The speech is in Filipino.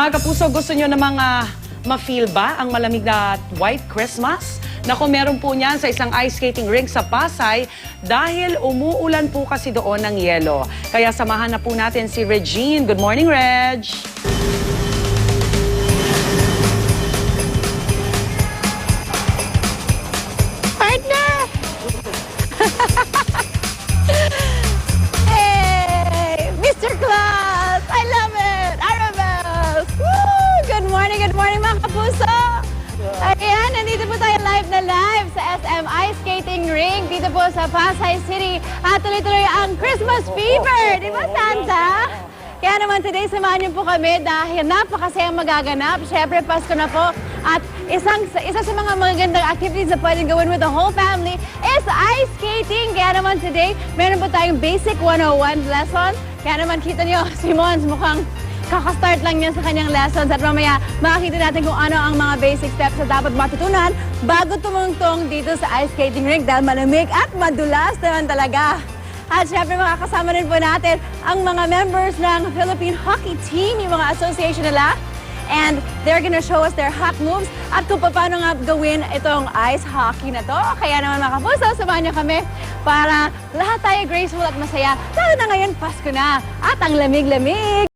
Mga kapuso, gusto nyo namang ma-feel ba ang malamig na White Christmas? Naku, meron po niyan sa isang ice skating rink sa Pasay dahil umuulan po kasi doon ng yelo. Kaya samahan na po natin si Regine. Good morning, Reg! Partner! Hey! Mr. Claus! I love it! Arabels! Woo! Good morning mga kapuso! Ayan, nandito po tayo live na live sa SM Ice Skating Rink dito po sa Pasay City. At tuloy-tuloy ang Christmas fever! Di ba, Santa? Kaya naman today, samahan niyo po kami dahil napakasayang magaganap. Siyempre, Pasko na po. At isa sa mga magandang activities na pwedeng gawin with the whole family is ice skating. Kaya naman today, meron po tayong Basic 101 lesson. Kaya naman kita niyo, si Mons mukhang kakastart lang niya sa kanyang lessons. At mamaya, makikita natin kung ano ang mga basic steps na dapat matutunan bago tumungtong dito sa ice skating rink dahil malamig at madulas naman talaga. At syempre makakasama rin po natin ang mga members ng Philippine Hockey Team, yung mga association nila. And they're gonna show us their hack moves at kung paano nga gawin itong ice hockey na to. Kaya naman mga kapuso, samahan niyo kami para lahat tayo graceful at masaya. Lalo na ngayon, Pasko na at ang lamig-lamig.